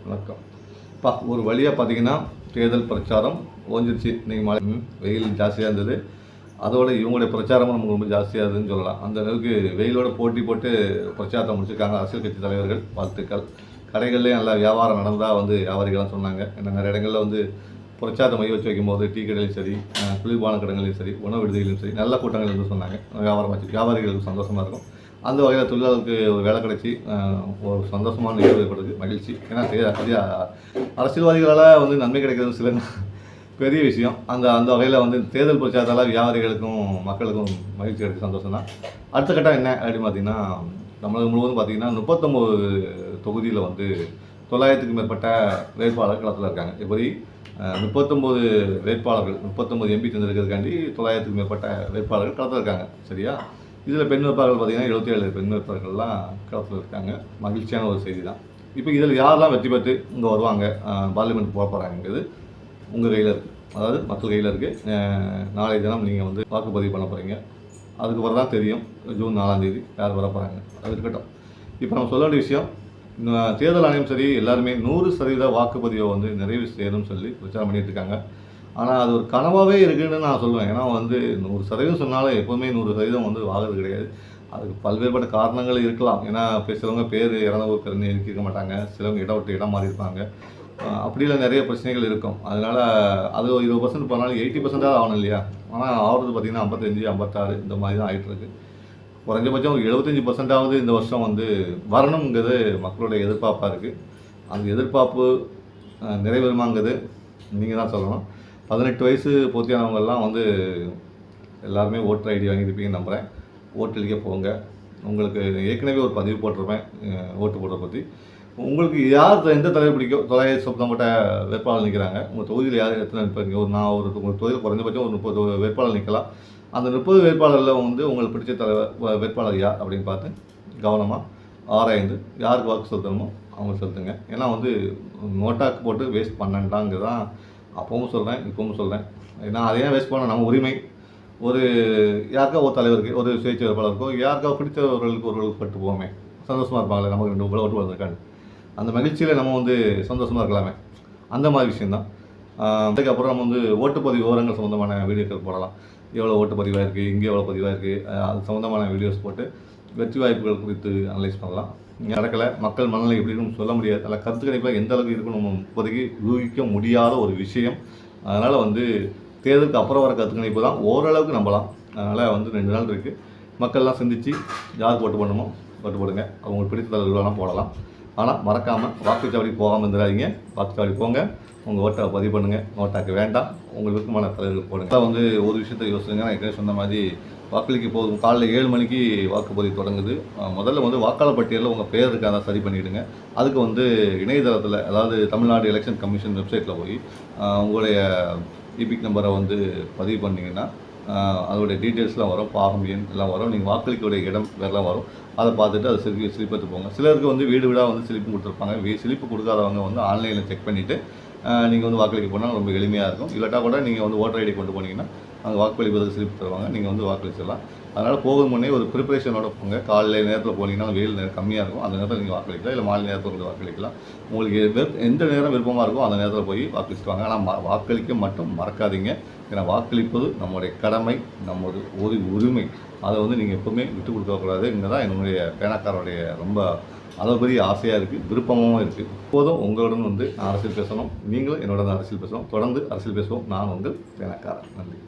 வணக்கம். ஒரு வழியாக பார்த்தீங்கன்னா தேர்தல் பிரச்சாரம் ஓஞ்சிருச்சு. இன்றைக்கி மழை வெயில் ஜாஸ்தியாக இருந்தது. அதோட இவங்களுடைய பிரச்சாரமும் நமக்கு ரொம்ப ஜாஸ்தியாக இருந்ததுன்னு சொல்லலாம். அந்த அளவுக்கு வெயிலோட போட்டி போட்டு பிரச்சாரத்தை முடிச்சிருக்காங்க அரசியல் கட்சி தலைவர்கள். வாழ்த்துக்கள். கடைகள்லேயும் நல்லா வியாபாரம் நடந்தால் வியாபாரிகள்லாம் சொன்னாங்க. ஏன்னா நிறைய இடங்களில் பிரச்சாரத்தை மைய வச்சு வைக்கும்போது டீ கடையிலையும் சரி, குளிர்பான கடைகளையும் சரி, உணவு விடுதிகளையும் சரி நல்ல கூட்டங்கள் வந்து சொன்னாங்க. வியாபாரிகளுக்கு சந்தோஷமாக இருக்கும். அந்த வகையில் தொழிலாளருக்கு ஒரு வேலை கிடைச்சி ஒரு சந்தோஷமான நிகழ்வு ஏற்படுது, மகிழ்ச்சி. ஏன்னா அரசியல்வாதிகளால் நன்மை கிடைக்கிறது சில பெரிய விஷயம். அந்த வகையில் தேர்தல் பிரச்சாரத்தால் வியாபாரிகளுக்கும் மக்களுக்கும் மகிழ்ச்சி கிடைச்சி சந்தோஷம் தான். அடுத்த கட்டம் என்ன அப்படின்னு பார்த்தீங்கன்னா, தமிழகம் முழுவதும் பார்த்தீங்கன்னா 39 தொகுதியில் 900க்கும் மேற்பட்ட வேட்பாளர்கள் களத்தில் இருக்காங்க. எப்படி 39 வேட்பாளர்கள் 39 எம்பி தேர்ந்தெடுக்கிறதுக்காண்டி 900க்கும் மேற்பட்ட வேட்பாளர்கள் களத்தில் இருக்காங்க. சரியா? இதில் பெண் வேட்பாளர்கள் பார்த்தீங்கன்னா 77 பெண் வேட்பாளர்கள்லாம் களத்தில் இருக்காங்க. மகிழ்ச்சியான ஒரு செய்தி தான். இப்போ இதில் யாரெல்லாம் வெற்றி பெற்று இங்கே வருவாங்க, பார்லிமெண்ட் போக போகிறாங்கிறது உங்கள் கையில் இருக்குது. அதாவது மக்கள் கையில் இருக்குது. நாளைய தினம் நீங்கள் வாக்குப்பதிவு பண்ண போகிறீங்க. அதுக்கப்புறம் தான் தெரியும் ஜூன் 4ஆம் தேதி யார் வர போகிறாங்க. அது இருக்கட்டும். இப்போ நம்ம சொல்ல வேண்டிய விஷயம், தேர்தல் ஆணையம் சரி எல்லாருமே 100% வாக்குப்பதிவை நிறைவு செய்யணும்னு சொல்லி பிரச்சாரம் பண்ணிட்டு இருக்காங்க. ஆனால் அது ஒரு கனவாகவே இருக்குதுன்னு நான் சொல்லுவேன். ஏன்னா 100% சொன்னாலும் எப்போவுமே 100% ஆகிறது கிடையாது. அதுக்கு பல்வேறுபட்ட காரணங்கள் இருக்கலாம். ஏன்னா சிலவங்க பேர் இறந்தவங்க பிறந்து இருக்க மாட்டாங்க, சிலவங்க இடம் விட்டு இடம் மாறி இருப்பாங்க. அப்படிலாம் நிறைய பிரச்சனைகள் இருக்கும். அதனால் அது 20% போனாலும் 80% ஆகணும் இல்லையா? ஆனால் ஆகிறது பார்த்திங்கன்னா 55, 56 இந்த மாதிரி தான் ஆகிட்டுருக்கு. குறைஞ்சபட்சம் ஒரு 75% இந்த வருஷம் வரணுங்கிறது மக்களுடைய எதிர்பார்ப்பாக இருக்குது. அந்த எதிர்பார்ப்பு நிறைவேறுமாங்கிறது நீங்கள் தான் சொல்லணும். 18 வயசு பூர்த்தியானவங்கெல்லாம் எல்லாருமே ஓட்டர் ஐடி வாங்கியிருப்பீங்கன்னு நம்புகிறேன். ஓட்டளிக்க போங்க. உங்களுக்கு ஏற்கனவே ஒரு பதிவு போட்டிருப்பேன் ஓட்டு போடுறத பற்றி. உங்களுக்கு யார் எந்த தலைவர் பிடிக்கும்? 900 சம்பந்தப்பட்ட வேட்பாளர் நிற்கிறாங்க. உங்கள் தொகுதியில் யார் எத்தனை நிற்பாங்க? உங்கள் தொகுதியில் குறைஞ்சபட்சம் ஒரு 30 வேட்பாளர் நிற்கலாம். அந்த 30 வேட்பாளரில் உங்களுக்கு பிடிச்ச தலைவர் வேட்பாளர் யார் அப்படின்னு பார்த்து கவனமாக ஆராய்ந்து யாருக்கு வாக்கு செலுத்தணுமோ அவங்க செலுத்துங்க. ஏன்னா நோட்டாக்கு போட்டு வேஸ்ட் பண்ணண்டாங்கிறதான் அப்பவும் சொல்கிறேன், இப்பவும் சொல்கிறேன். ஏன்னா அதையே வேஸ்ட் பண்ண நம்ம உரிமை. யாருக்கா ஒரு தலைவருக்கு, ஒரு சுயேட்சை வேட்பாளருக்கோ, யாருக்கா பிடித்தவர்களுக்கு ஒருவர்களுக்கு பட்டு போவோமே, சந்தோஷமாக இருப்பாங்களே. நமக்கு 2 ஓட்டு வந்திருக்காங்க, அந்த மகிழ்ச்சியில் நம்ம சந்தோஷமாக இருக்கலாமே. அந்த மாதிரி விஷயந்தான். அதுக்கப்புறம் நம்ம ஓட்டுப்பதிவு விவரங்கள் சம்மந்தமான வீடியோக்கள் போடலாம். எவ்வளோ ஓட்டு பதிவாக இருக்குது, இங்கே எவ்வளோ பதிவாக இருக்குது, அது சம்மந்தமான வீடியோஸ் போட்டு வெற்றி வாய்ப்புகள் குறித்து அனலைஸ் பண்ணலாம். இங்கே நடக்கலை, மக்கள் மனநிலை எப்படி இருக்குன்னு சொல்ல முடியாது. அதில் கருத்து கணிப்பில் எந்த அளவுக்கு இருக்குன்னு நம்ம இப்போதைக்கு யூகிக்க முடியாத ஒரு விஷயம். அதனால் தேர்தலுக்கு அப்புறம் வர கருத்து கணிப்பு தான் ஓரளவுக்கு நம்பலாம். அதனால் 2 நாள் இருக்குது. மக்கள்லாம் சிந்திச்சு யார் ஓட்டு பண்ணணுமோ ஓட்டு போடுங்க. அவங்களுக்கு பிடித்த தலைவர்களெல்லாம் போடலாம். ஆனால் மறக்காமல் வாக்குச்சாவடி போகாமல் இருந்துடாதீங்க. வாக்குச்சாவடி போங்க, உங்கள் ஓட்டை பதிவு பண்ணுங்கள். நோட்டாக்கு வேண்டாம், உங்களுக்கு விருப்பமான தலைவர்கள் போடுங்க. ஒரு விஷயத்தை யோசிச்சுங்க. நான் ஏற்கனவே சொன்ன மாதிரி வாக்களிக்க போதும் காலையில் 7 மணிக்கு வாக்குப்பதிவு தொடங்குது. முதல்ல வாக்காளர் பட்டியலில் உங்கள் பேர் இருக்காத சரி பண்ணிவிடுங்க. அதுக்கு இணையதளத்தில், அதாவது தமிழ்நாடு எலெக்ஷன் கமிஷன் வெப்சைட்டில் போய் உங்களுடைய இபிக் நம்பரை பதிவு பண்ணிங்கன்னா அதோடைய டீட்டெயில்ஸ்லாம் வரும், பாகம் எண் எல்லாம் வரும். நீங்கள் வாக்களிக்கக்கூடிய இடம் வேறெல்லாம் வரும். அதை பார்த்துட்டு அதை ஸ்லிப் எடுத்து போங்க. சிலருக்கு வீடு வீடாக ஸ்லிப்பு கொடுத்துருப்பாங்க. ஸ்லிப்பு கொடுக்காதவங்க ஆன்லைனில் செக் பண்ணிவிட்டு நீங்கள் வாக்களிக்க போனால் ரொம்ப எளிமையாக இருக்கும். இல்லாட்டா கூட நீங்கள் ஓட்டர் ஐடி கொண்டு போனீங்கன்னா அங்கே வாக்களிப்பதற்கு ஸ்லிப் தருவாங்க. நீங்கள் வாக்களிச்சிடலாம். அதனால் போகும் முன்னே ஒரு ப்ரிப்பரேஷனோட போங்க. காலையில் நேரத்தில் போனீங்கன்னா வெயில் நேரம் கம்மியாக இருக்கும். அந்த நேரத்தில் நீங்கள் வாக்களிக்கலாம். இல்லை மாலை நேரத்தில் வாக்களிக்கலாம். உங்களுக்கு எந்த நேரம் விருப்பமாக இருக்கோ அந்த நேரத்தில் போய் வாக்களிச்சுட்டு வாங்க. ஆனால் வாக்களிக்க மட்டும் மறக்காதீங்க. ஏன்னா வாக்களிப்பது நம்முடைய கடமை, நம்முடைய ஒரு உரிமை. அதை நீங்கள் எப்போவுமே விட்டு கொடுக்கக்கூடாது. இங்கே தான் என்னுடைய பேனாக்காரருடைய ரொம்ப பெரிய ஆசையாக இருக்குது, விருப்பமாகவும் இருக்குது. இப்போதும் உங்களுடன் நான் அரசியல் பேசணும், நீங்களும் என்னோட அரசியல் பேசணும். தொடர்ந்து அரசியல் பேசுவோம். நான் உங்கள் பேனாக்காரன். நன்றி.